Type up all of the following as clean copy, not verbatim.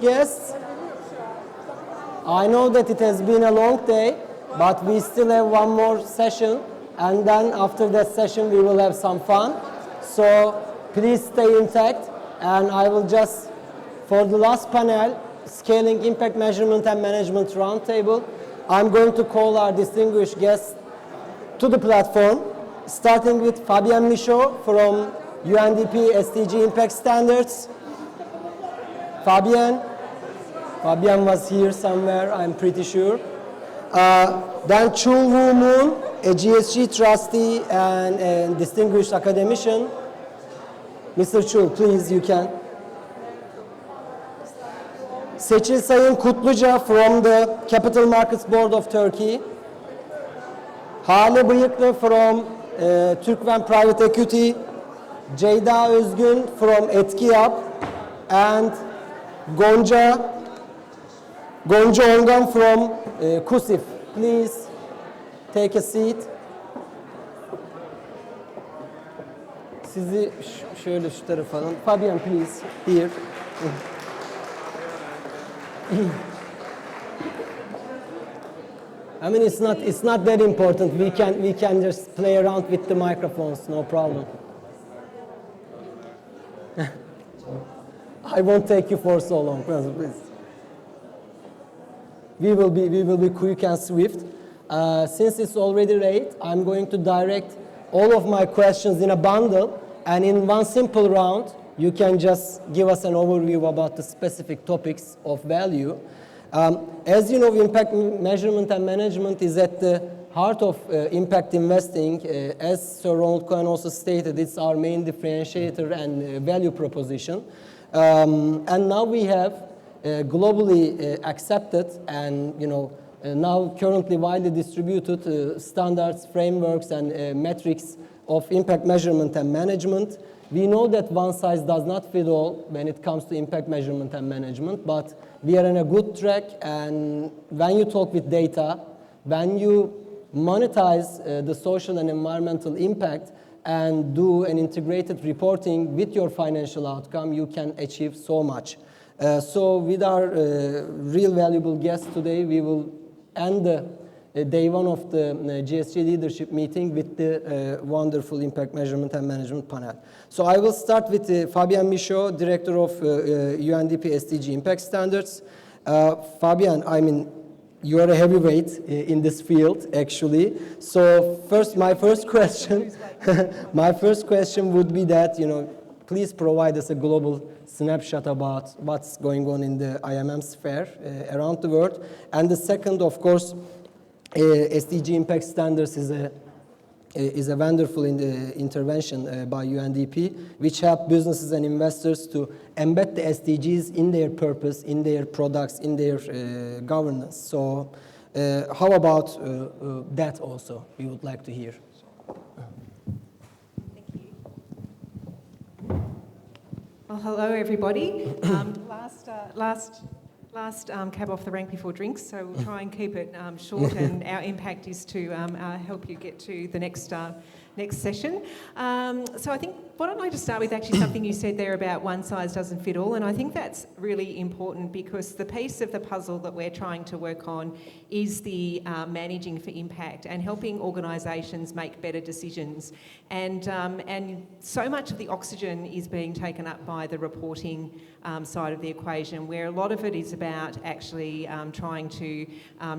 Guests, I know that it has been a long day, but we still have one more session, and then after that session we will have some fun. So please stay intact, and I will just, for the last panel, Scaling Impact Measurement and Management Roundtable, I'm going to call our distinguished guests to the platform, starting with Fabienne Michaux from UNDP SDG Impact Standards. Fabienne was here somewhere, I'm pretty sure. Then Chul Moon, a GSG trustee and distinguished academician. Mr. Chul, please, you can. Seçil Sayın Kutluca from the Capital Markets Board of Turkey. Hale Bıyıklı from Türkven Private Equity. Ceyda Özgün from Etkiyap. And Gonca Ongan from KUSİF. Please take a seat. Sizi şöyle şu tarafa alın. Fabienne, please, here. I mean, it's not that important. We can just play around with the microphones, no problem. I won't take you for so long, please. We will be quick and swift. Since it's already late, I'm going to direct all of my questions in a bundle, and in one simple round, you can just give us an overview about the specific topics of value. As you know, impact measurement and management is at the heart of impact investing. As Sir Ronald Cohen also stated, it's our main differentiator and value proposition. And now we have globally accepted and now currently widely distributed standards, frameworks, and metrics of impact measurement and management. We know that one size does not fit all when it comes to impact measurement and management, but we are on a good track, and when you talk with data, when you monetize the social and environmental impact and do an integrated reporting with your financial outcome, you can achieve so much. So with our real valuable guests today, we will end the day one of the GSG Leadership Meeting with the wonderful impact measurement and management panel. So I will start with Fabienne Michaux, Director of UNDP SDG Impact Standards. Fabienne, I mean, you are a heavyweight in this field, actually. So my first question would be that, please provide us a global snapshot about what's going on in the IMM sphere around the world. And the second, of course, SDG Impact Standards is a wonderful intervention by UNDP, which help businesses and investors to embed the SDGs in their purpose, in their products, in their governance. So how about that also, we would like to hear. Thank you. Well, hello, everybody. Last cab off the rank before drinks, so we'll try and keep it short, and our impact is to help you get to the next session. So I think, why don't I just start with actually something you said there about one size doesn't fit all, and I think that's really important because the piece of the puzzle that we're trying to work on is the managing for impact and helping organisations make better decisions. And so much of the oxygen is being taken up by the reporting side of the equation, where a lot of it is about actually trying to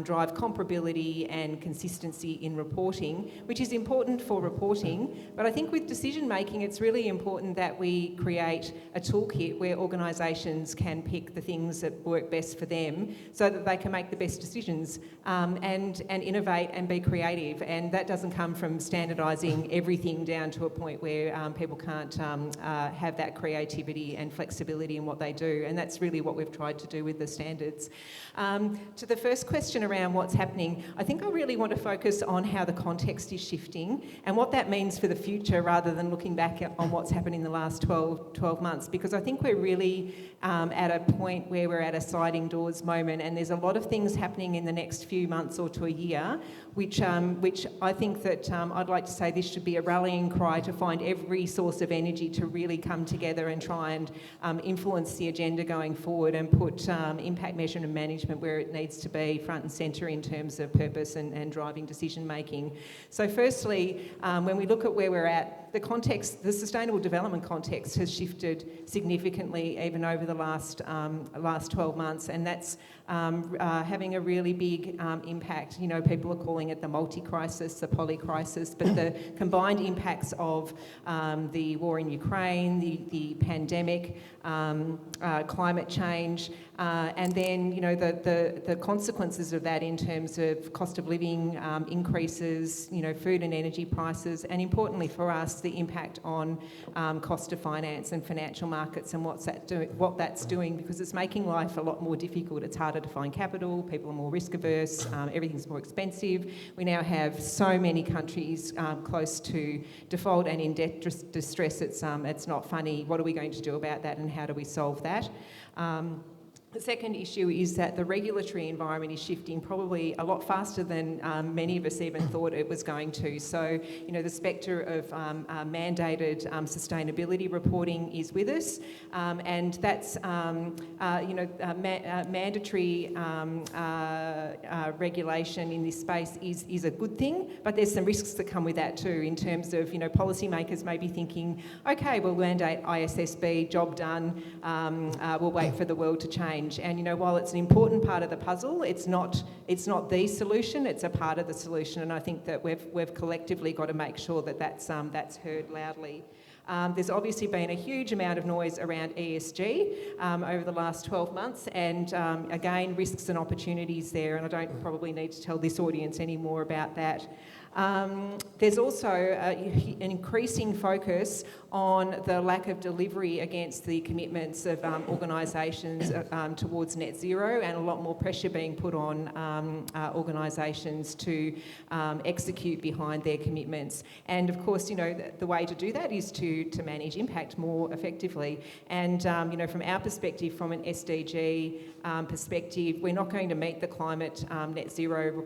drive comparability and consistency in reporting, which is important for reporting. But I think with decision making, it's really important that we create a toolkit where organisations can pick the things that work best for them so that they can make the best decisions and innovate and be creative. And that doesn't come from standardising everything down to a point where people can't have that creativity and flexibility in what they do. And that's really what we've tried to do with the standards. To the first question around what's happening, I think I really want to focus on how the context is shifting and what that that means for the future rather than looking back on what's happened in the last 12 months, because I think we're really at a point where we're at a sliding doors moment, and there's a lot of things happening in the next few months or to a year, which I think that I'd like to say this should be a rallying cry to find every source of energy to really come together and try and influence the agenda going forward and put impact measurement and management where it needs to be, front and centre in terms of purpose and driving decision making. So firstly, when we look at where we're at, the context, the sustainable development context has shifted significantly even over the last 12 months, and that's having a really big impact. You know, people are calling it the multi-crisis, the poly-crisis, but the combined impacts of the war in Ukraine, the pandemic, climate change, and then, you know, the consequences of that in terms of cost of living increases, you know, food and energy prices, and importantly for us, the impact on cost of finance and financial markets and what that's doing, because it's making life a lot more difficult. It's harder to find capital, people are more risk averse, everything's more expensive. We now have so many countries close to default and in debt distress. It's not funny. What are we going to do about that, and how do we solve that? The second issue is that the regulatory environment is shifting probably a lot faster than many of us even thought it was going to. So, you know, the spectre of mandated sustainability reporting is with us, and that's, you know, mandatory regulation in this space is a good thing, but there's some risks that come with that too, in terms of, you know, policymakers may be thinking, okay, we'll mandate ISSB, job done, we'll wait for the world to change. And, you know, while it's an important part of the puzzle, it's not the solution, it's a part of the solution, and I think that we've collectively got to make sure that that's heard loudly. There's obviously been a huge amount of noise around ESG over the last 12 months, and again, risks and opportunities there, and I don't probably need to tell this audience any more about that. There's also an increasing focus on the lack of delivery against the commitments of organisations towards net zero, and a lot more pressure being put on organisations to execute behind their commitments. And of course, you know, the way to do that is to manage impact more effectively. And you know, from our perspective, from an SDG perspective, we're not going to meet the climate net zero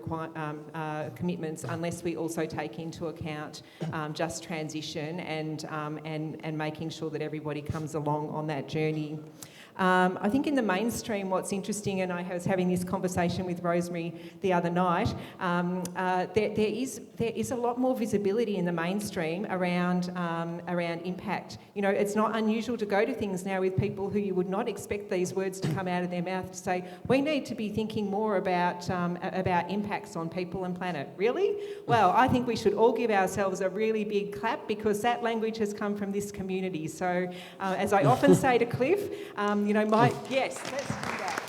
commitments unless we also take into account just transition and making sure that everybody comes along on that journey. I think in the mainstream, what's interesting, and I was having this conversation with Rosemary the other night, there is a lot more visibility in the mainstream around impact. You know, it's not unusual to go to things now with people who you would not expect these words to come out of their mouth to say, we need to be thinking more about impacts on people and planet. Really? Well, I think we should all give ourselves a really big clap, because that language has come from this community. So, as I often say to Cliff, you know, yes, let's do that.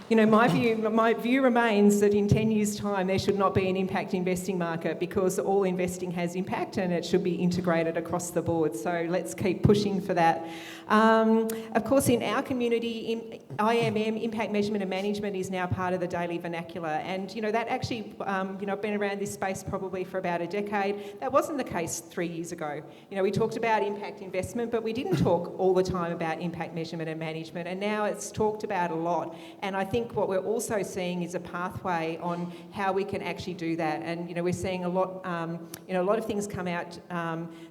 You know, my view remains that in 10 years' time there should not be an impact investing market, because all investing has impact and it should be integrated across the board. So let's keep pushing for that. Of course, in our community, IMM, impact measurement and management, is now part of the daily vernacular. And, you know, that actually, you know, I've been around this space probably for about a decade. That wasn't the case 3 years ago. You know, we talked about impact investment, but we didn't talk all the time about impact measurement and management. And now it's talked about a lot. And I think what we're also seeing is a pathway on how we can actually do that. And, you know, we're seeing a lot, you know, a lot of things come out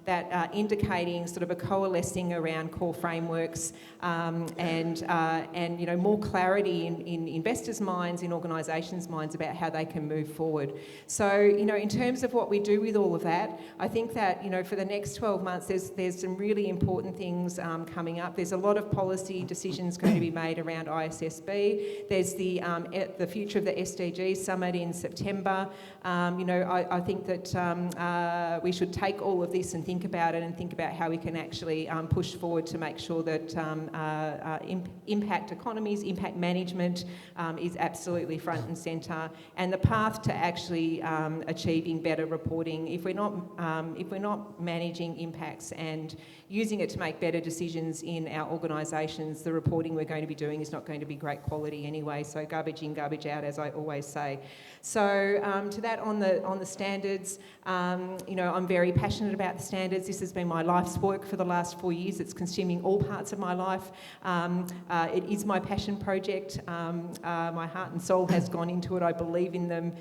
that are indicating sort of a coalescing around core frameworks and you know, more clarity in investors' minds, in organisations' minds about how they can move forward. So, you know, in terms of what we do with all of that, I think that, you know, for the next 12 months, there's some really important things coming up. There's a lot of policy decisions going to be made around ISSB. There's the future of the SDG summit in September. You know, I think that we should take all of this and think about it, and think about how we can actually push forward to make sure that impact economies, impact management is absolutely front and centre, and the path to actually achieving better reporting. If we're not managing impacts and using it to make better decisions in our organisations, the reporting we're going to be doing is not going to be great quality anyway. anyway, so garbage in, garbage out, as I always say. So to that on the standards, I'm very passionate about the standards. This has been my life's work for the last 4 years. It's consuming all parts of my life. It is my passion project. My heart and soul has gone into it. I believe in them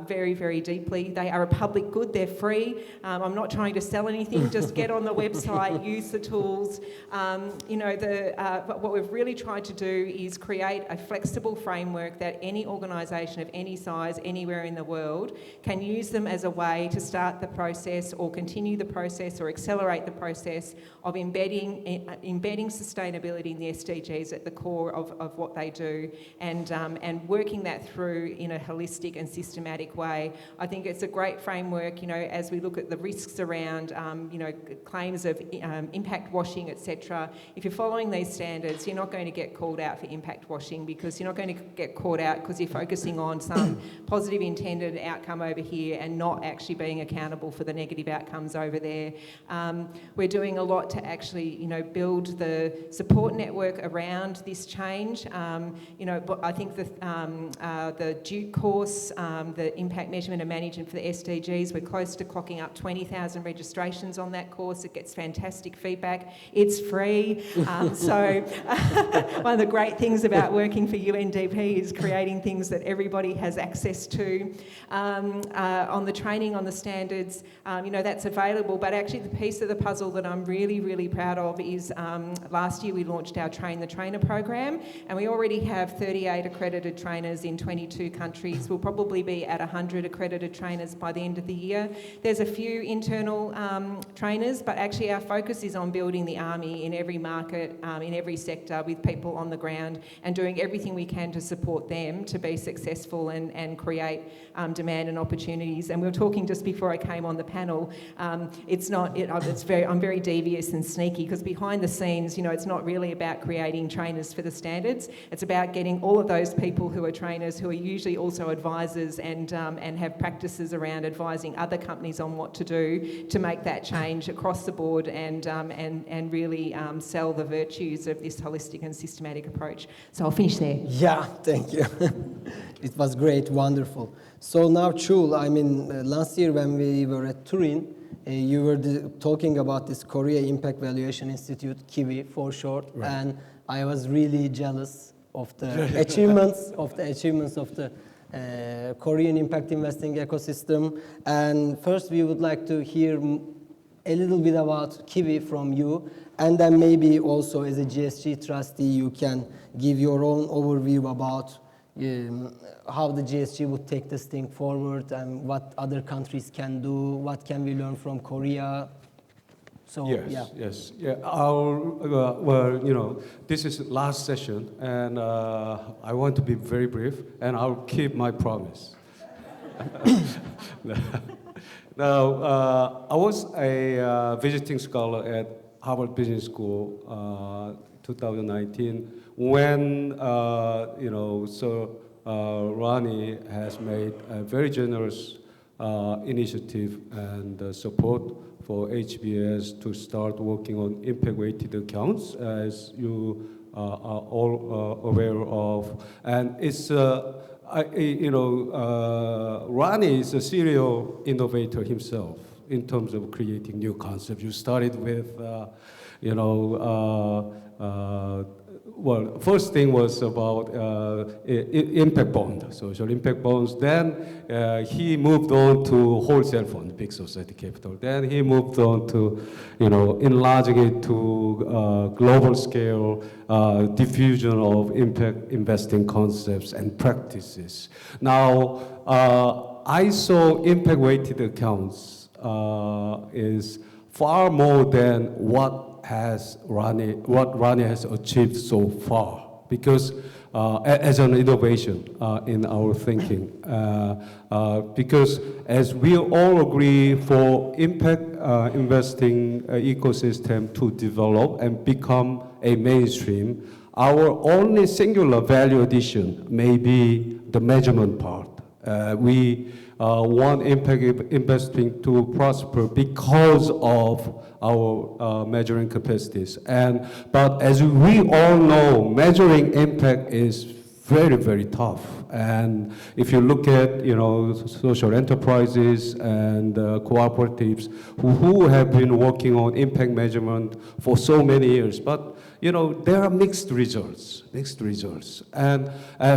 very, very deeply. They are a public good. They're free. I'm not trying to sell anything. Just get on the website, use the tools. But what we've really tried to do is create a flexible framework that any organisation of any size anywhere in the world can use them as a way to start the process or continue the process or accelerate the process of embedding sustainability in the SDGs at the core of what they do, and working that through in a holistic and systematic way. I think it's a great framework, as we look at the risks around, claims of impact washing, etc. If you're following these standards, you're not going to get called out for impact washing, because you're not going to get caught out because you're focusing on some positive intended outcome over here and not actually being accountable for the negative outcomes over there. We're doing a lot to actually, build the support network around this change. But I think the Duke course, the impact measurement and management for the SDGs, we're close to clocking up 20,000 registrations on that course. It gets fantastic feedback. It's free. So one of the great things about working for UNDP is creating things that everybody has access to. On the training on the standards, that's available, but actually the piece of the puzzle that I'm really, really proud of is last year we launched our Train the Trainer program, and we already have 38 accredited trainers in 22 countries. We'll probably be at 100 accredited trainers by the end of the year. There's a few internal trainers, but actually our focus is on building the army in every market, in every sector, with people on the ground, and doing everything we can to support them to be successful and create demand and opportunities. And we were talking just before I came on the panel, I'm very devious and sneaky, because behind the scenes, it's not really about creating trainers for the standards. It's about getting all of those people who are trainers, who are usually also advisors and have practices around advising other companies on what to do to make that change across the board and really sell the virtues of this holistic and systematic approach. So I'll finish there. Yeah, thank you. It was great, wonderful. So now, Chul, last year when we were at Turin, you were talking about this Korea Impact Valuation Institute, KIVI for short, right. And I was really jealous of the achievements of the Korean impact investing ecosystem. And first, we would like to hear a little bit about KIVI from you, and then maybe also as a GSG trustee, you can give your own overview about how the GSG would take this thing forward and what other countries can do, what can we learn from Korea. So, Yes. This is last session, and I want to be very brief, and I'll keep my promise. Now, I was a visiting scholar at Harvard Business School 2019 when Rani has made a very generous initiative and support for HBS to start working on impact-weighted accounts, as you are all aware of. And it's Rani is a serial innovator himself in terms of creating new concepts. You started with, first thing was about impact bond, social impact bonds. Then he moved on to wholesale fund, big society capital. Then he moved on to, enlarging it to global scale diffusion of impact investing concepts and practices. Now, I saw impact-weighted accounts is far more than what Rani has achieved so far, because as an innovation in our thinking, because as we all agree, for impact investing ecosystem to develop and become a mainstream, our only singular value addition may be the measurement part. We want impact investing to prosper because of our measuring capacities. But as we all know, measuring impact is very, very tough. And if you look at, social enterprises and cooperatives who have been working on impact measurement for so many years, but there are mixed results. And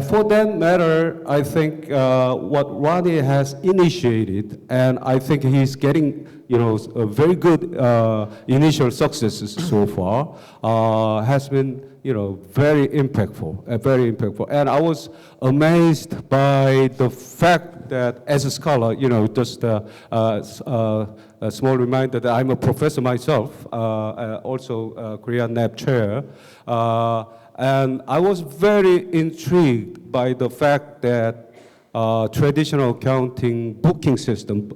for that matter, I think what Ronnie has initiated, and I think he's getting, a very good initial successes so far, has been, very impactful. And I was amazed by the fact that as a scholar, just a small reminder that I'm a professor myself, also Korean NAP chair, and I was very intrigued by the fact that traditional accounting booking system,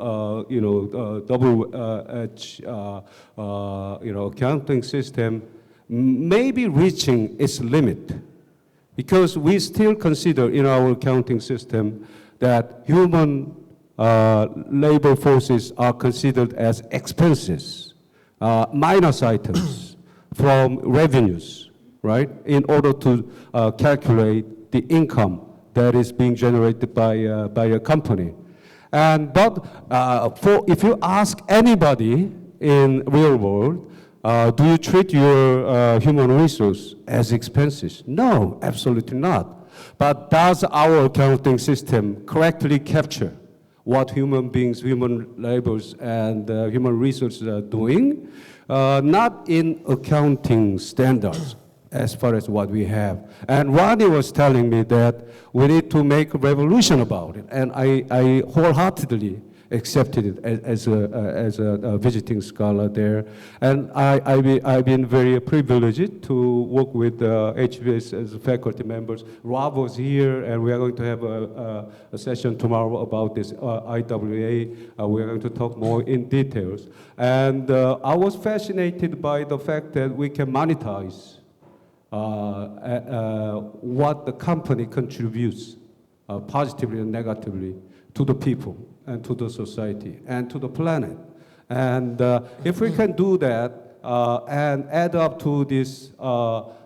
accounting system may be reaching its limit, because we still consider in our accounting system that human labor forces are considered as expenses, minus items from revenues, right? In order to calculate the income that is being generated by a company. But if you ask anybody in real world, do you treat your human resource as expenses? No, absolutely not. But does our accounting system correctly capture what human beings, human labors, and human resources are doing? Not in accounting standards as far as what we have. And Ronnie was telling me that we need to make a revolution about it, and I wholeheartedly accepted it as a visiting scholar there. And I've been very privileged to work with HBS as faculty members. Rob was here, and we are going to have a session tomorrow about this IWA. We are going to talk more in details. And I was fascinated by the fact that we can monetize what the company contributes positively and negatively to the people and to the society and to the planet. And if we can do that and add up to these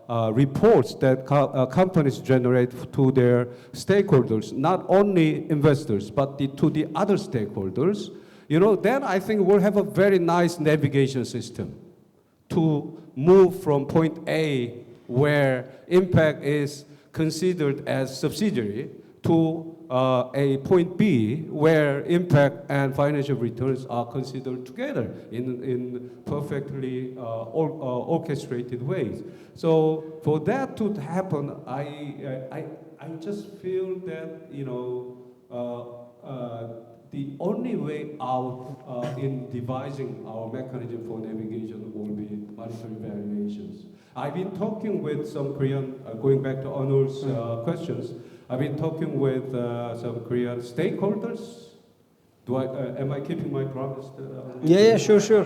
reports that companies generate to their stakeholders, not only investors, but to the other stakeholders, then I think we'll have a very nice navigation system to move from point A, where impact is considered as subsidiary, to a point B, where impact and financial returns are considered together in perfectly orchestrated ways. So for that to happen, I just feel that the only way out in devising our mechanism for navigation will be monetary valuations. I've been talking with some Korean, going back to Anur's questions, I've been talking with some Korean stakeholders. Am I keeping my promise? Yeah, sure.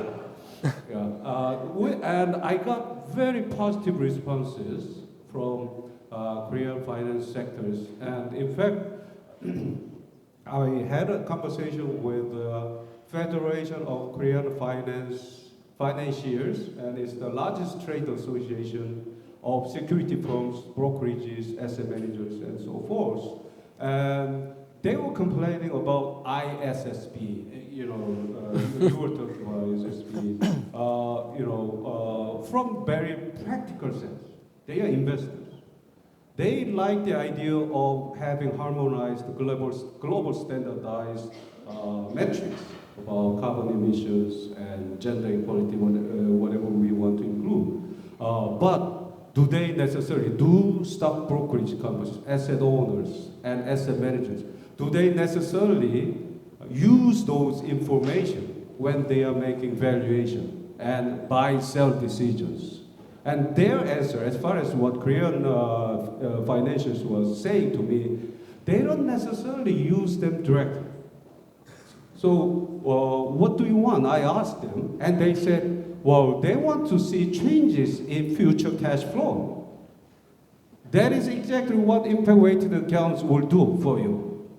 And I got very positive responses from Korean finance sectors. And in fact, I had a conversation with the Federation of Korean Financiers, and it's the largest trade association of security firms, brokerages, asset managers, and so forth. And they were complaining about ISSB, you were talking about ISSB, from very practical sense. They are investors. They like the idea of having harmonized global standardized metrics about carbon emissions and gender equality, whatever we want to include. But do they necessarily, do stock brokerage companies, asset owners, and asset managers, do they necessarily use those information when they are making valuation and buy-sell decisions? And their answer, as far as what Korean financials was saying to me, they don't necessarily use them directly. So what do you want? I asked them, and they said, well, they want to see changes in future cash flow. That is exactly what impact-weighted accounts will do for you.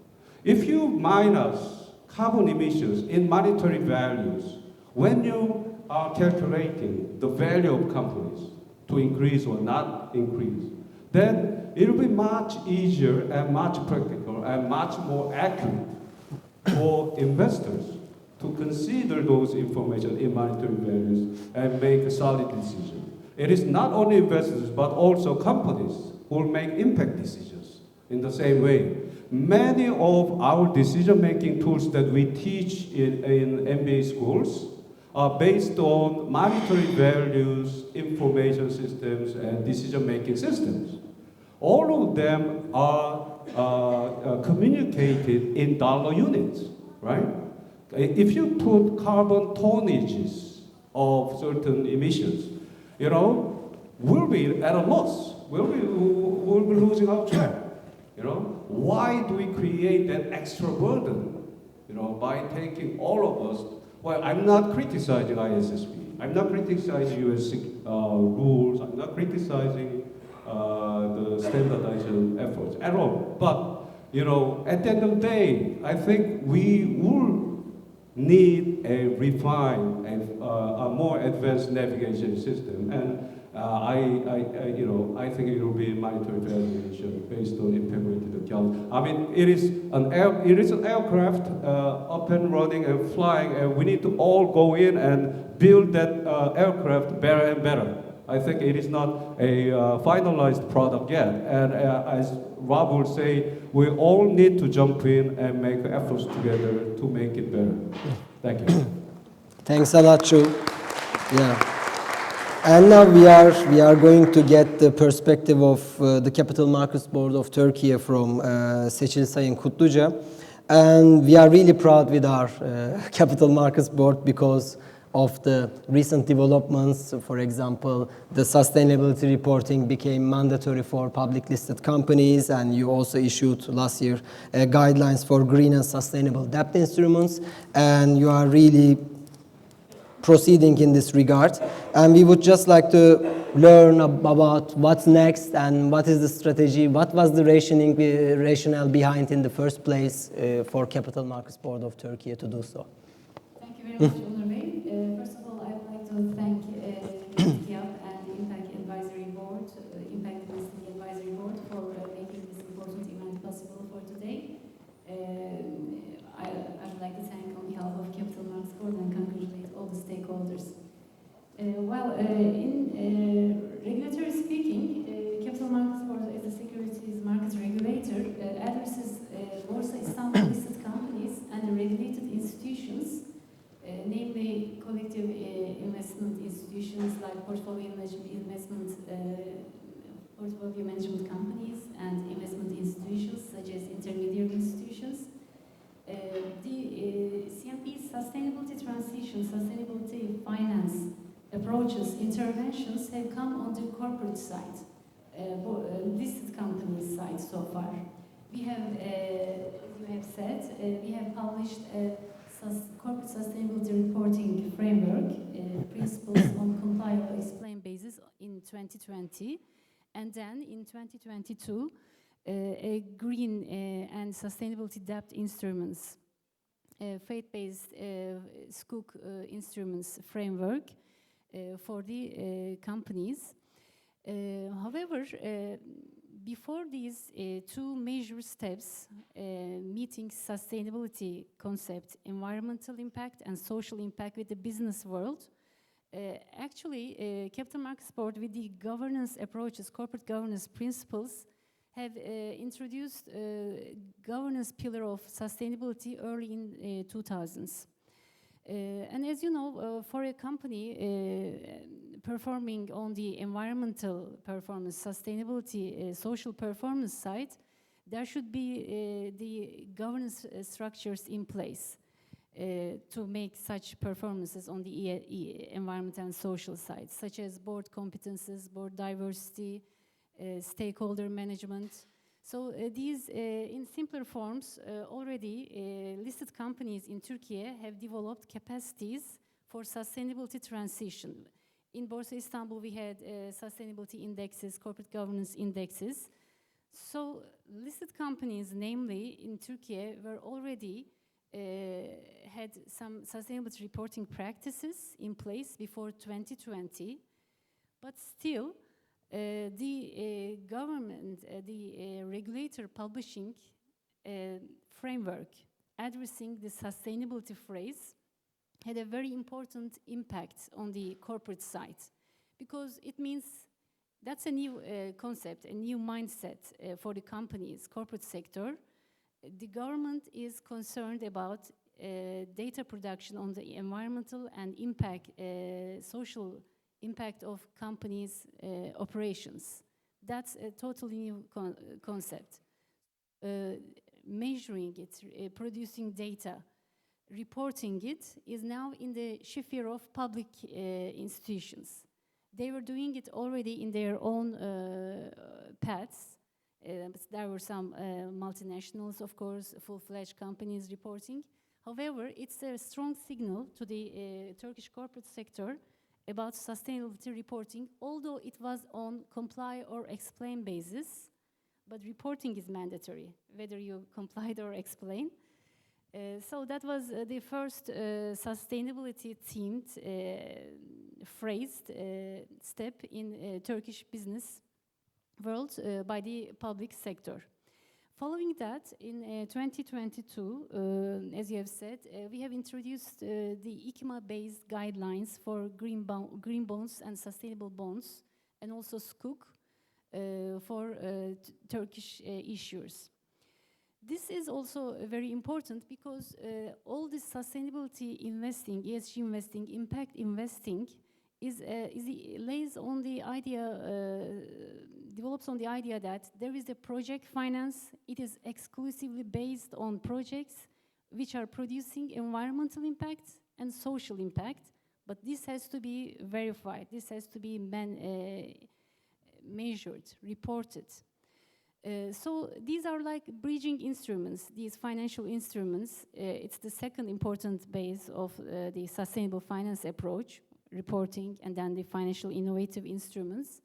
If you minus carbon emissions in monetary values, when you are calculating the value of companies to increase or not increase, then it will be much easier and much practical and much more accurate for investors to consider those information in monetary values and make a solid decision. It is not only investors, but also companies who will make impact decisions in the same way. Many of our decision-making tools that we teach in MBA schools are based on monetary values, information systems, and decision-making systems. All of them are communicated in dollar units, right? If you put carbon tonnages of certain emissions, you know, we'll be at a loss. We'll be losing our track. You know, why do we create that extra burden? You know, by taking all of us. Well, I'm not criticizing ISSB. I'm not criticizing US rules. I'm not criticizing the standardization efforts at all. But you know, at the end of the day, I think we will need a refined and a more advanced navigation system. And I think it will be monetary valuation based on impact-related accounts. I mean, it is an aircraft up and running and flying, and we need to all go in and build that aircraft better and better. I think it is not a finalized product yet. And as Rob would say, we all need to jump in and make efforts together to make it better. Thank you. Thanks a lot, Chul. Yeah. And now we are going to get the perspective of the Capital Markets Board of Turkey from Seçil Sayın Kutluca. And we are really proud with our Capital Markets Board because of the recent developments. For example, the sustainability reporting became mandatory for public listed companies, and you also issued last year guidelines for green and sustainable debt instruments, and you are really proceeding in this regard. And we would just like to learn about what's next and what is the strategy, what was the rationale behind in the first place for Capital Markets Board of Turkey to do so. Thank you very much, Onur Bey. First of all, I would like to thank GLM and the Impact Advisory Board, Impact Investing Advisory Board for making this important event possible for today. I would like to thank on behalf of Capital Markets Board and congratulate all the stakeholders. In regulatory speaking, Capital Markets Board as a securities markets regulator addresses Borsa Istanbul listed companies and the regulated institutions, namely collective investment institutions like portfolio management companies and investment institutions such as intermediary institutions. The CMP's sustainability transition, sustainability finance approaches, interventions have come on the corporate side, listed companies side so far. We have, as you have said, we have published a corporate sustainability reporting framework, principles on comply or explain basis in 2020, and then in 2022, a green and sustainability debt instruments, faith-based SKUK instruments framework for the companies. However, before these two major steps, meeting sustainability concept, environmental impact and social impact with the business world, actually, Capital Markets Board with the governance approaches, corporate governance principles, have introduced governance pillar of sustainability early in 2000s. And as you know, for a company performing on the environmental performance, sustainability, social performance side, there should be the governance structures in place to make such performances on the environment and social side, such as board competences, board diversity, stakeholder management. So these, in simpler forms, already listed companies in Turkey have developed capacities for sustainability transition. In Borsa Istanbul, we had sustainability indexes, corporate governance indexes. So listed companies, namely in Turkey, were already had some sustainability reporting practices in place before 2020, but still, the government, the regulator publishing a framework addressing the sustainability phrase had a very important impact on the corporate side, because it means that's a new concept, a new mindset for the companies, corporate sector. The government is concerned about data production on the environmental and impact, social impact of companies' operations. That's a totally new concept. Measuring it, producing data, reporting it is now in the sphere of public institutions. They were doing it already in their own paths. There were some multinationals, of course, full-fledged companies reporting. However, it's a strong signal to the Turkish corporate sector about sustainability reporting, although it was on comply or explain basis, but reporting is mandatory, whether you complied or explain. So that was the first sustainability-themed phrased step in Turkish business world by the public sector. Following that, in 2022, as you have said, we have introduced the ICMA-based guidelines for green bonds and sustainable bonds, and also SKUK for Turkish issuers. This is also very important because all this sustainability investing, ESG investing, impact investing, lays on the idea, develops on the idea that there is a project finance. It is exclusively based on projects which are producing environmental impact and social impact, but this has to be verified. This has to be measured, reported. So these are like bridging instruments, these financial instruments. It's the second important base of the sustainable finance approach, reporting, and then the financial innovative instruments.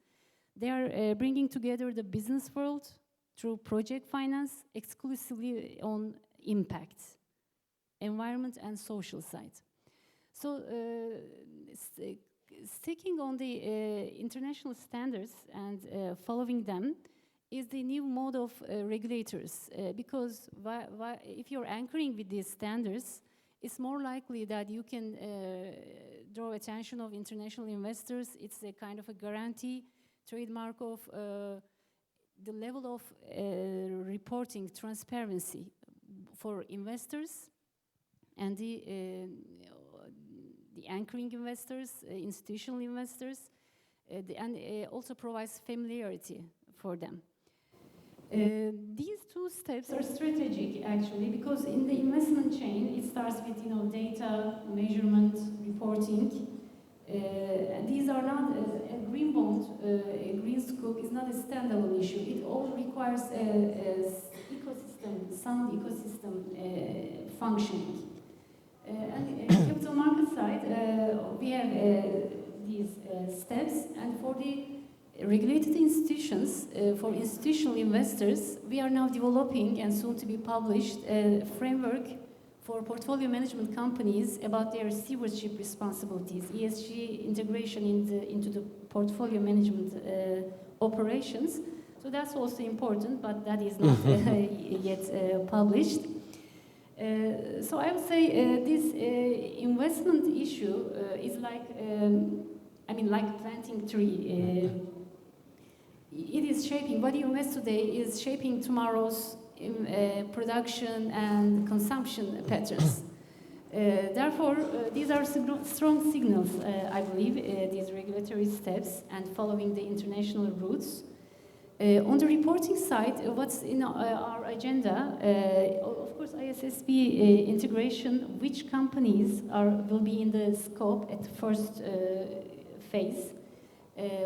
They are bringing together the business world through project finance exclusively on impact, environment and social side. So sticking on the international standards and following them is the new mode of regulators, because if you're anchoring with these standards, it's more likely that you can draw attention of international investors. It's a kind of a guarantee, trademark of the level of reporting transparency for investors and the anchoring investors, institutional investors, and also provides familiarity for them. These two steps are strategic, actually, because in the investment chain, it starts with data, measurement, reporting. And these are not a green bond, a green scope is not a standalone issue. It all requires a ecosystem, sound ecosystem functioning. And capital market side, we have these steps, and for the regulated institutions, for institutional investors, we are now developing and soon to be published a framework for portfolio management companies about their stewardship responsibilities, ESG integration into the portfolio management operations. So that's also important, but that is not yet published. So I would say this investment issue is like, like planting tree. It is shaping, what you invest today is shaping tomorrow's production and consumption patterns. Therefore, these are strong signals, I believe, these regulatory steps and following the international routes. On the reporting side, what's in our agenda, of course, ISSB integration, which companies will be in the scope at the first phase,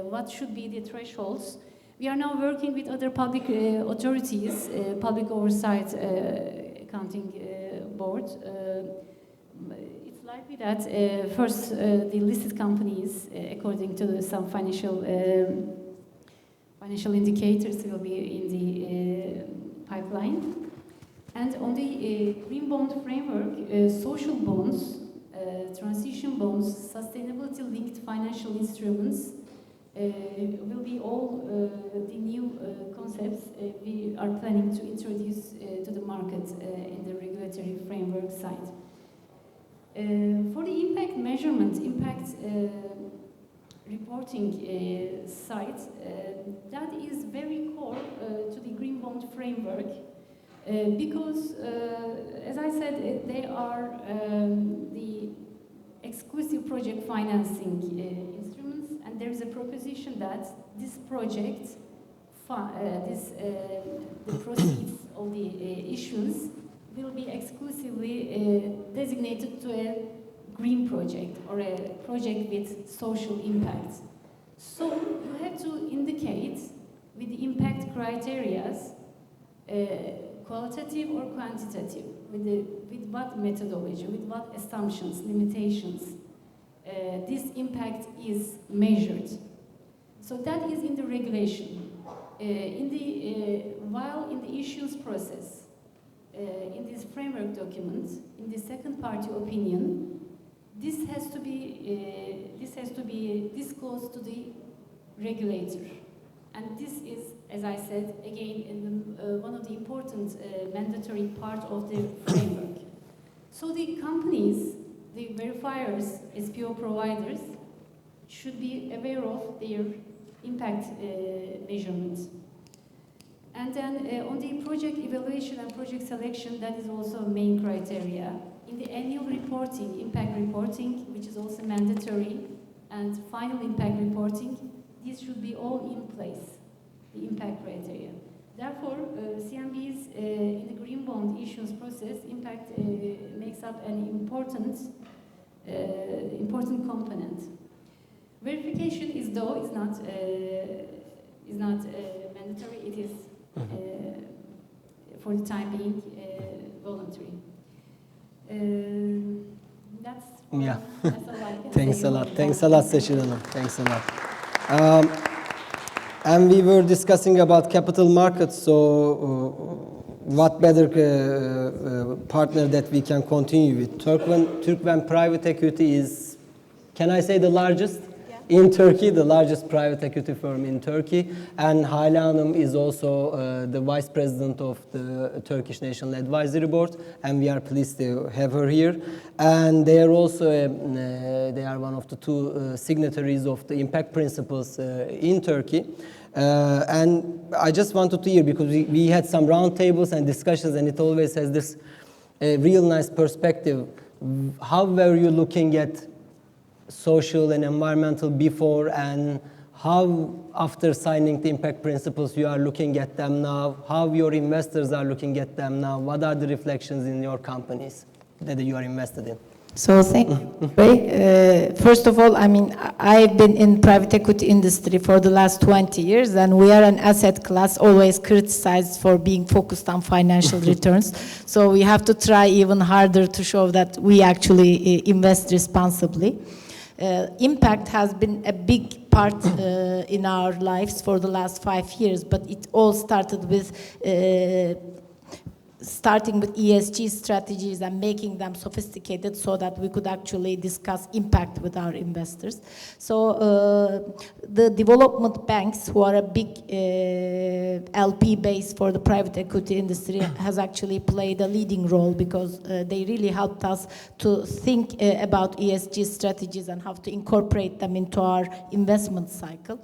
what should be the thresholds. We are now working with other public authorities, public oversight accounting board. It's likely that first the listed companies, according to some financial indicators, will be in the pipeline. And on the green bond framework, social bonds, transition bonds, sustainability-linked financial instruments will be all the new are planning to introduce to the market in the regulatory framework side. For the impact measurement, impact reporting side, that is very core to the green bond framework because, as I said, they are the exclusive project financing instruments, and there is a proposition that this project, the proceeds of the issues will be exclusively designated to a green project or a project with social impact. So you have to indicate with the impact criteria, qualitative or quantitative, with what methodology, with what assumptions, limitations, this impact is measured. So that is in the regulation. While in the issues process, in this framework document, in the second party opinion, this has to be disclosed to the regulator, and this is, as I said, again, one of the important mandatory part of the framework. So the companies, the verifiers, SPO providers, should be aware of their impact measurements. And then on the project evaluation and project selection, that is also a main criteria. In the annual reporting, impact reporting, which is also mandatory, and final impact reporting, these should be all in place, the impact criteria. Therefore, CMB's in the green bond issuance process, impact makes up an important component. Verification is not mandatory. It is for the time being voluntary. That's all I can Thanks say a lot. about Thanks that. a lot, Seçil Hanım. Thanks a lot. And we were discussing about capital markets, so what better partner that we can continue with? Türkven Private Equity is, can I say, the largest in Turkey, the largest private equity firm in Turkey, and Hale Hanım is also the vice president of the Turkish National Advisory Board, and we are pleased to have her here. And they are also they are one of the two signatories of the impact principles in Turkey. And I just wanted to hear, because we had some roundtables and discussions, and it always has this real nice perspective. How were you looking at social and environmental before, and how after signing the impact principles you are looking at them now, how your investors are looking at them now, what are the reflections in your companies that you are invested in? So thank you. First of all, I mean, I've been in private equity industry for the last 20 years, and we are an asset class always criticized for being focused on financial returns. So we have to try even harder to show that we actually invest responsibly. Impact has been a big part in our lives for the last 5 years, but it all started with ESG strategies and making them sophisticated so that we could actually discuss impact with our investors. So the development banks, who are a big LP base for the private equity industry, has actually played a leading role, because they really helped us to think about ESG strategies and how to incorporate them into our investment cycle.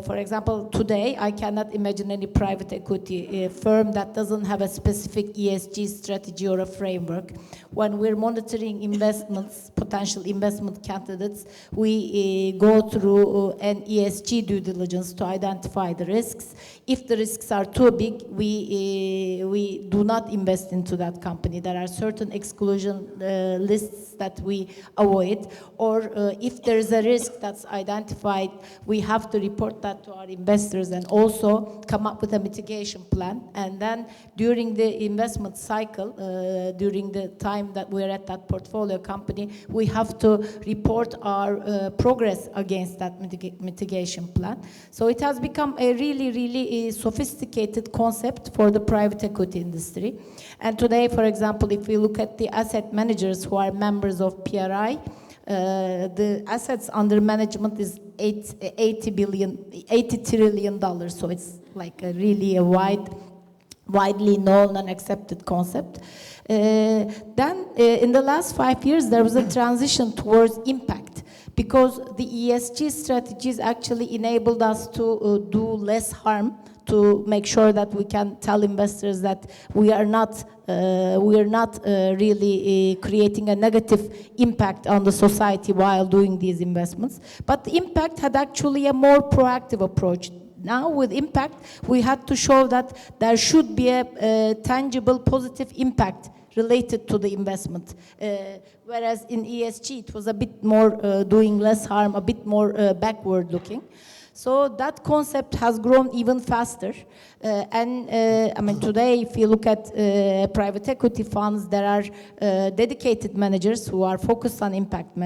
For example, today I cannot imagine any private equity firm that doesn't have a specific ESG strategy or a framework. When we're monitoring investments, potential investment candidates, we go through an ESG due diligence to identify the risks. If the risks are too big, we do not invest into that company. There are certain exclusion lists that we avoid, or if there is a risk that's identified, we have to report that to our investors and also come up with a mitigation plan. And then during the investment cycle, during the time that we're at that portfolio company, we have to report our progress against that mitigation plan. So it has become a really sophisticated concept for the private equity industry. And today, for example, if we look at the asset managers who are members of PRI, the assets under management is $80 trillion. So it's like a really wide widely known and accepted concept. Then, in the last 5 years, there was a transition towards impact, because the ESG strategies actually enabled us to do less harm, to make sure that we can tell investors that we are not really creating a negative impact on the society while doing these investments. But the impact had actually a more proactive approach. Now, with impact, we had to show that there should be a tangible, positive impact related to the investment. Whereas in ESG, it was a bit more doing less harm, a bit more backward looking. So that concept has grown even faster. I mean, today, if you look at private equity funds, there are dedicated managers who are focused on impact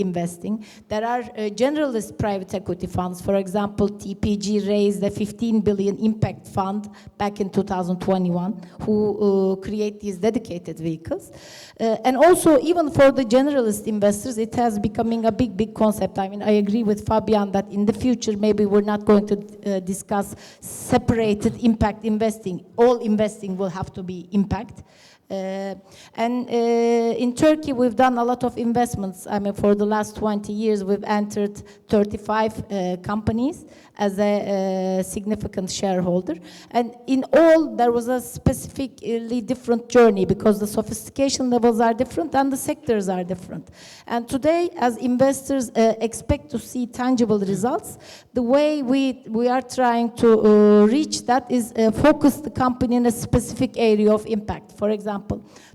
investing. There are generalist private equity funds. For example, TPG raised a 15 billion impact fund back in 2021, who create these dedicated vehicles. And also, even for the generalist investors, it has becoming a big concept. I mean, I agree with Fabienne that in the future, maybe we're not going to discuss separated impact investing. All investing will have to be impact. In Turkey, we've done a lot of investments. I mean, for the last 20 years, we've entered 35 companies as a significant shareholder. And in all, there was a specifically different journey, because the sophistication levels are different and the sectors are different. And today, as investors expect to see tangible results, the way we are trying to reach that is focus the company in a specific area of impact. For example,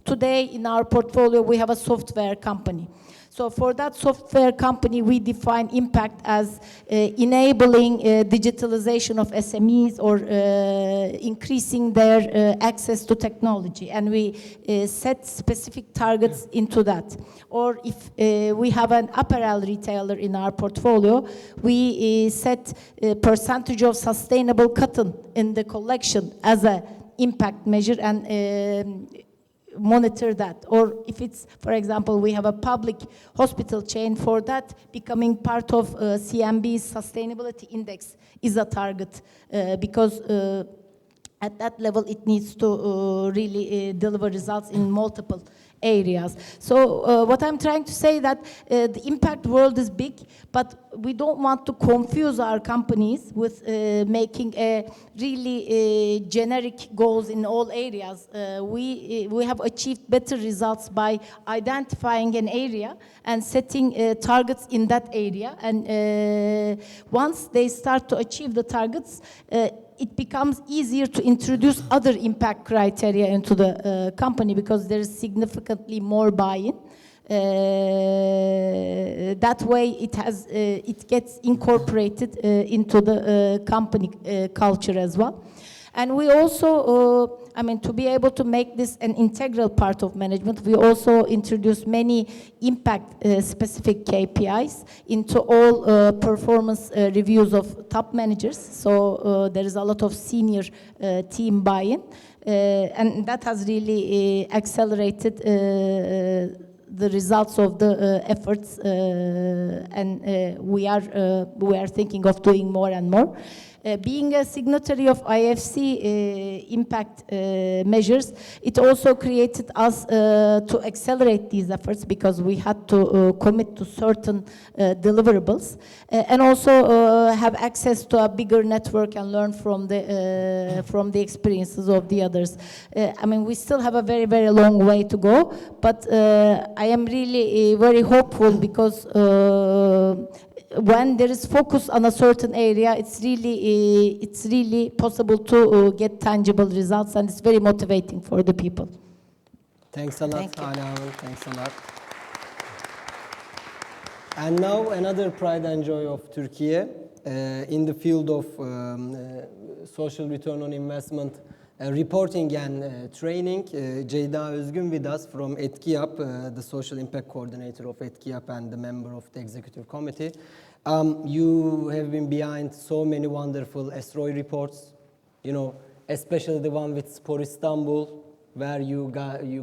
today in our portfolio, we have a software company. So for that software company, we define impact as enabling digitalization of SMEs, or increasing their access to technology. And we set specific targets into that. Or if we have an apparel retailer in our portfolio, we set a percentage of sustainable cotton in the collection as an impact measure, and monitor that. Or if it's, for example, we have a public hospital chain, for that becoming part of CMB's sustainability index is a target, because at that level it needs to really deliver results in multiple areas. So what I'm trying to say that the impact world is big, but we don't want to confuse our companies with making a really generic goals in all areas. We have achieved better results by identifying an area and setting targets in that area. And once they start to achieve the targets, it becomes easier to introduce other impact criteria into the company, because there is significantly more buy-in. That way, it gets incorporated into the company culture as well. And we also, I mean, to be able to make this an integral part of management, we also introduced many impact-specific KPIs into all performance reviews of top managers. So there is a lot of senior team buy-in, and that has really accelerated the results of the efforts, and we are thinking of doing more and more. Being a signatory of IFC impact measures, it also created us to accelerate these efforts, because we had to commit to certain deliverables, and also have access to a bigger network and learn from the experiences of the others. I mean, we still have a very long way to go, but I am really very hopeful, because when there is focus on a certain area, it's really possible to get tangible results, and it's very motivating for the people. Thanks a lot, Thank you. Hala. Thanks a lot. And now another pride and joy of Türkiye in the field of social return on investment reporting and training. Ceyda Özgün with us from ETKİYAP, the social impact coordinator of ETKİYAP and the member of the executive committee. You have been behind so many wonderful SROI reports, you know, especially the one with Spor Istanbul, where you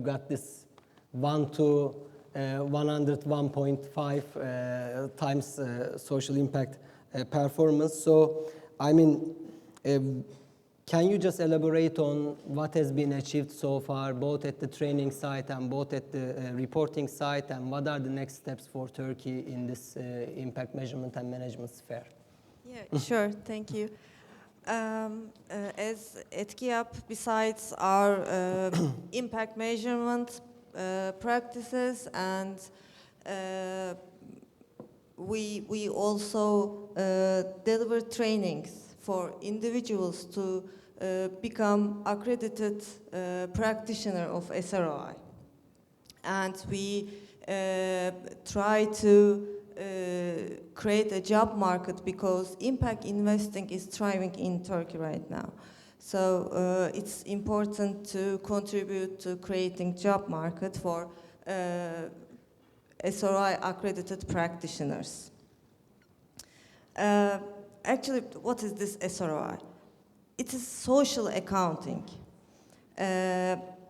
got this 1 to 101.5 times social impact performance. So, I mean, Can you just elaborate on what has been achieved so far, both at the training site and both at the reporting site, and what are the next steps for Turkey in this impact measurement and management sphere? Yeah, sure. Thank you. As ETKİAP, besides our impact measurement practices, and we also deliver trainings for individuals to become accredited practitioner of SROI. And we try to create a job market, because impact investing is thriving in Turkey right now. So it's important to contribute to creating job market for SROI accredited practitioners. Actually, what is this SROI? It is social accounting.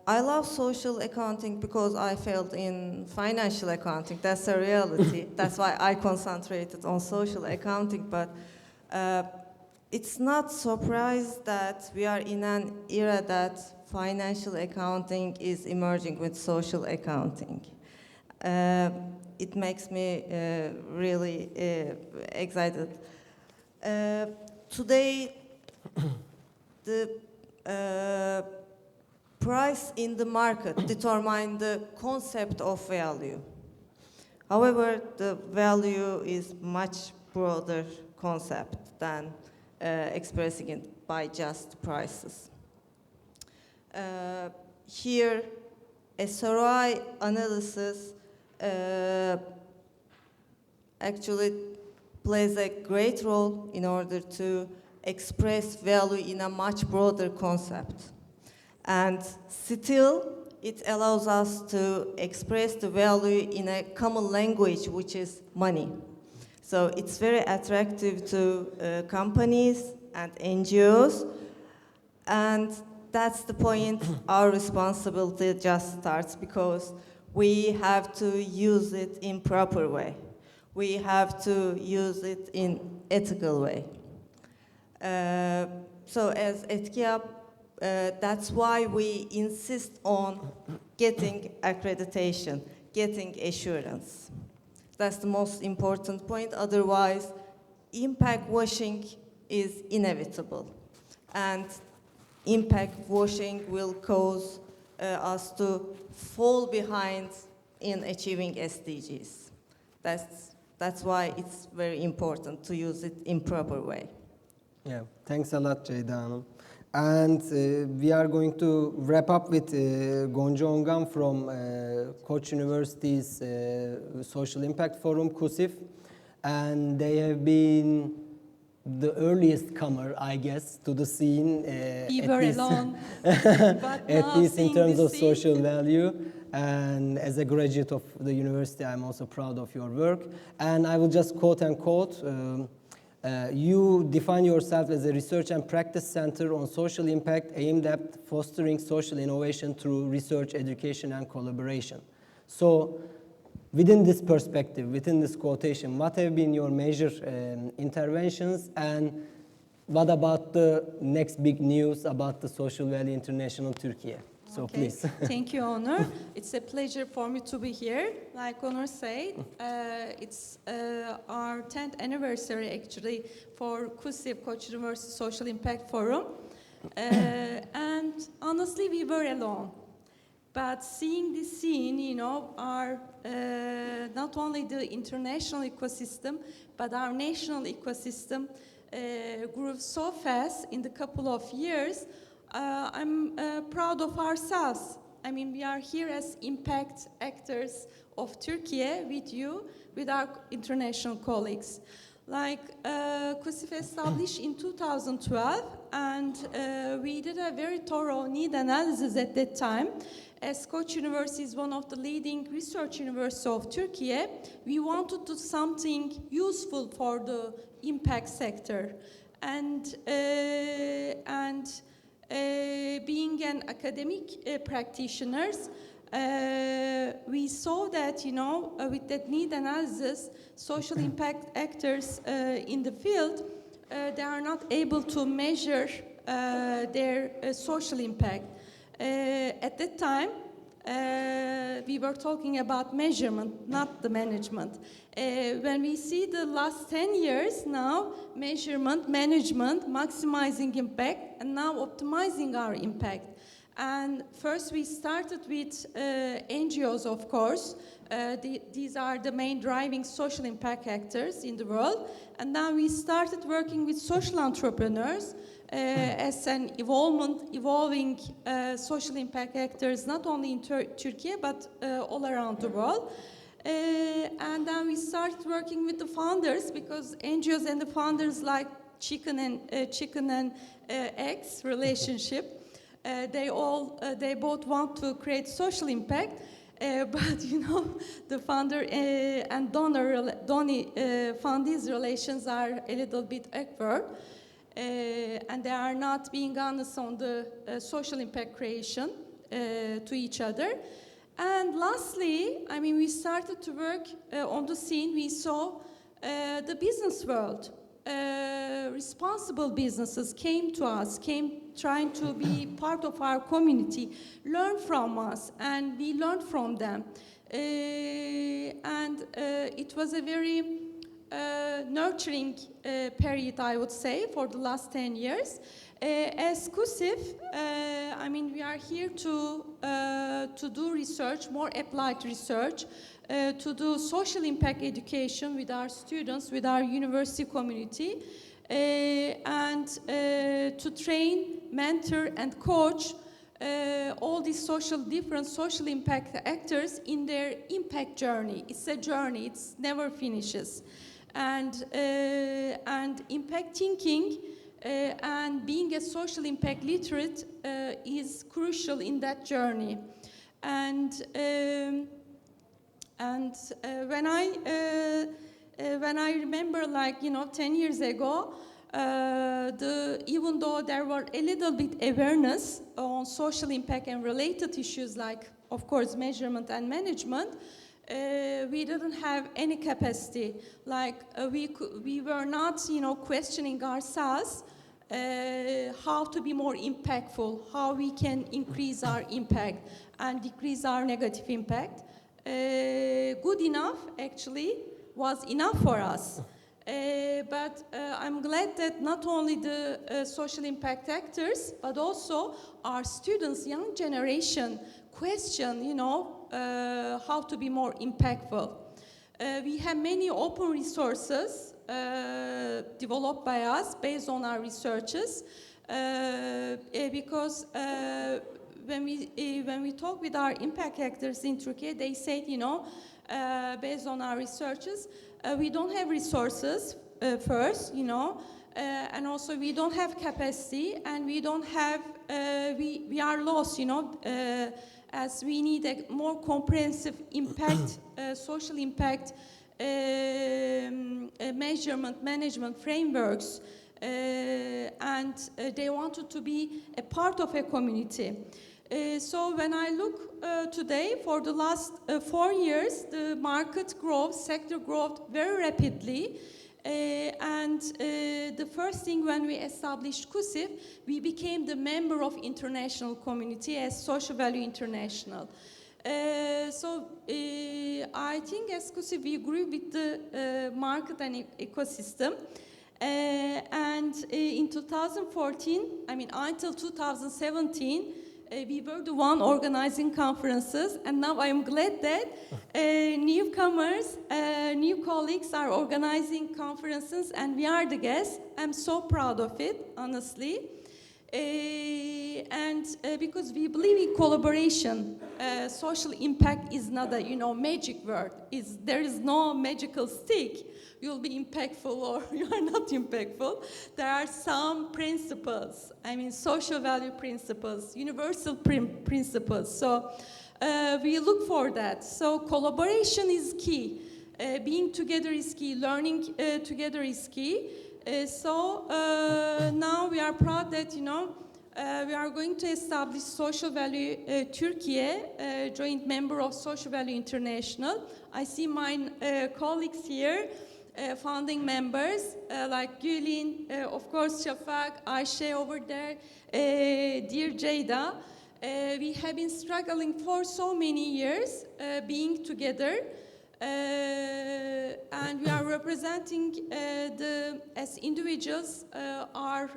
I love social accounting because I failed in financial accounting. That's a reality. That's why I concentrated on social accounting. But it's not surprised that we are in an era that financial accounting is emerging with social accounting. It makes me really excited. Today, the price in the market determines the concept of value. However, the value is much broader concept than expressing it by just prices. Here, SROI analysis actually plays a great role in order to express value in a much broader concept. And still, it allows us to express the value in a common language, which is money. So it's very attractive to companies and NGOs. And that's the point our responsibility just starts, because we have to use it in proper way. We have to use it in ethical way. So as ETKİAP, that's why we insist on getting accreditation, getting assurance. That's the most important point. Otherwise, impact washing is inevitable. And impact washing will cause us to fall behind in achieving SDGs. That's why it's very important to use it in proper way. Yeah, thanks a lot, Ceyda Hanım. And we are going to wrap up with Gonca Ongan from Koç University's Social Impact Forum, KUSİF. And they have been the earliest comer, I guess, to the scene. We were alone, but at least in terms of scene. social value. And as a graduate of the university, I'm also proud of your work. And I will just quote and quote, you define yourself as a research and practice center on social impact aimed at fostering social innovation through research, education, and collaboration. So within this perspective, within this quotation, what have been your major interventions, and what about the next big news about the Social Value International Türkiye? So Okay. please. Thank you, Onur. It's a pleasure for me to be here. Like Onur said, it's our 10th anniversary actually for KUSİF, Koç University Social Impact Forum. And honestly, we were alone. But seeing this scene, you know, our not only the international ecosystem, but our national ecosystem grew so fast in the couple of years. I'm proud of ourselves. I mean, we are here as impact actors of Türkiye with you, with our international colleagues. Like KUSİF established in 2012, and we did a very thorough need analysis at that time. As Koç University is one of the leading research universities of Türkiye, we wanted to do something useful for the impact sector. And being an academic practitioners, we saw that, you know, with that need analysis, social impact actors in the field, they are not able to measure their social impact. At that time, we were talking about measurement, not the management. When we see the last 10 years now, measurement, management, maximizing impact, and now optimizing our impact. And first we started with NGOs, of course. These are the main driving social impact actors in the world. And now we started working with social entrepreneurs as an evolving social impact actors, not only in Turkey, but all around the world. And then we started working with the founders, because NGOs and the founders like chicken and eggs relationship. They both want to create social impact, but you know, the founder and fundees relations are a little bit awkward, and they are not being honest on the social impact creation to each other. And lastly, I mean, we started to work on the scene. We saw the business world. Responsible businesses came to us, trying to be part of our community, learn from us, and we learned from them. And it was a very nurturing period, I would say, for the last 10 years. As KUSİF, I mean, we are here to do research, more applied research, to do social impact education with our students, with our university community, and to train, mentor, and coach all these different social impact actors in their impact journey. It's a journey; it never finishes. And impact thinking and being a social impact literate is crucial in that journey. And when I remember, like, you know, 10 years ago, even though there were a little bit awareness on social impact and related issues like, of course, measurement and management, we didn't have any capacity. Like, we were not, you know, questioning ourselves how to be more impactful, how we can increase our impact and decrease our negative impact. Good enough, actually, was enough for us. But I'm glad that not only the social impact actors, but also our students, young generation, question, you know, how to be more impactful. We have many open resources developed by us based on our researches, because when we talk with our impact actors in Turkey, they say, you know, based on our researches, we don't have resources first, you know, and also we don't have capacity, and we don't have, we are lost, you know, as we need a more comprehensive impact, social impact measurement, management frameworks, and they wanted to be a part of a community. So when I look today, for the last 4 years, the market growth, sector growth very rapidly. And the first thing when we established KUSİF, we became the member of international community as Social Value International. So I think as KUSİF we grew with the market and ecosystem. And in 2014, I mean until 2017, we were the one organizing conferences, and now I am glad that newcomers, new colleagues are organizing conferences, and we are the guests. I'm so proud of it, honestly. And because we believe in collaboration, social impact is not a, you know, magic word. There is no magical stick. You'll be impactful or you are not impactful. There are some principles. I mean, social value principles, universal principles. So we look for that. So collaboration is key. Being together is key. Learning together is key. So now we are proud that, you know, we are going to establish Social Value Türkiye, joint member of Social Value International. I see my colleagues here. founding members like Gülin, of course Shafak, Ayşe over there, dear Jada. We have been struggling for so many years being together. And we are representing as individuals our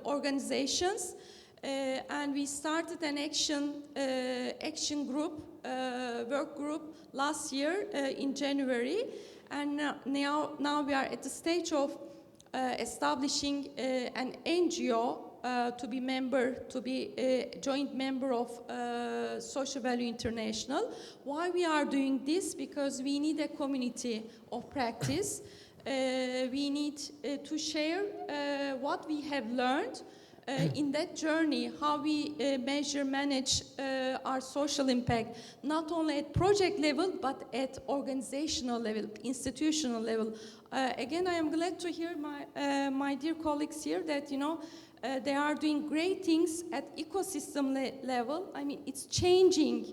organizations, and we started an action group, work group last year in January, and now we are at the stage of establishing an NGO to be a joint member of Social Value International. Why we are doing this? Because we need a community of practice. We need to share what we have learned in that journey, how we manage our social impact, not only at project level, but at organizational level, institutional level. Again, I am glad to hear my dear colleagues here that, they are doing great things at ecosystem level. I mean, it's changing.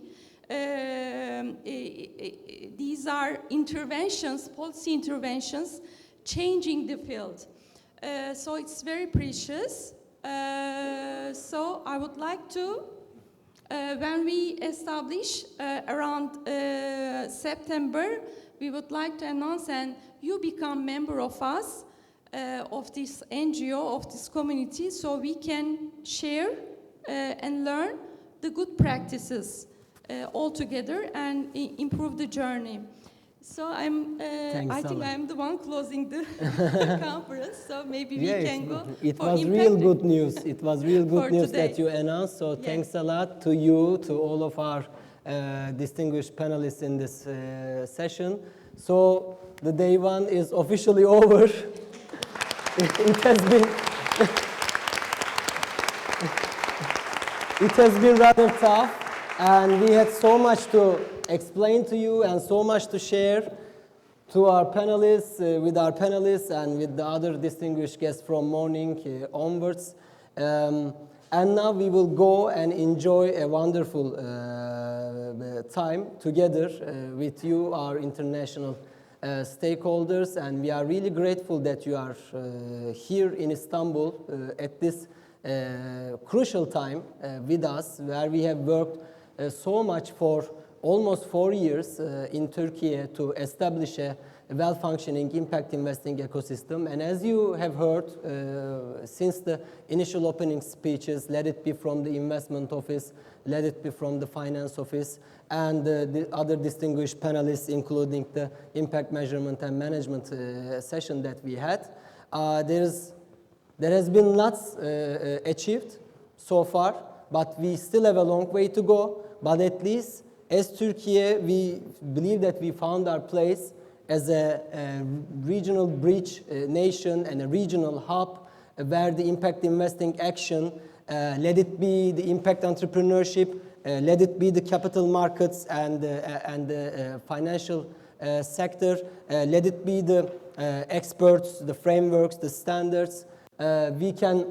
These are interventions, policy interventions, changing the field. So it's very precious. So I would like to, when we establish around September, we would like to announce and you become member of us, of this NGO, of this community, so we can share and learn the good practices all together and improve the journey. So I think I'm the one closing the conference, so maybe we can go. It was real good news. It was real good news that you announced. So thanks a lot to you, to all of our distinguished panelists in this session. So the day one is officially over. It has been rather tough, and we had so much to explain to you and so much to share to our panelists, with our panelists and with the other distinguished guests from morning onwards. And now we will go and enjoy a wonderful time together with you, our international stakeholders, and we are really grateful that you are here in Istanbul at this crucial time with us, where we have worked so much for almost 4 years in Türkiye to establish a well-functioning impact investing ecosystem. And as you have heard since the initial opening speeches, let it be from the investment office, let it be from the finance office, and the other distinguished panelists, including the impact measurement and management session that we had. There has been lots achieved so far, but we still have a long way to go. But at least as Türkiye, we believe that we found our place as a regional bridge nation and a regional hub where the impact investing action, let it be the impact entrepreneurship, let it be the capital markets and the financial sector, let it be the experts, the frameworks, the standards. We can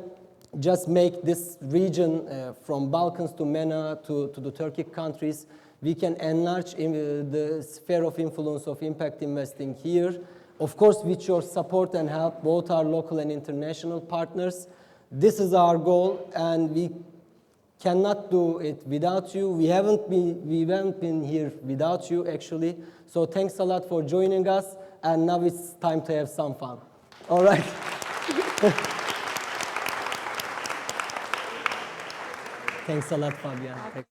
just make this region from Balkans to MENA to the Turkic countries. We can enlarge the sphere of influence of impact investing here. Of course, with your support and help, both our local and international partners. This is our goal, and we cannot do it without you. We haven't been here without you, actually. So thanks a lot for joining us, and now it's time to have some fun. All right. Thanks a lot, Fabienne.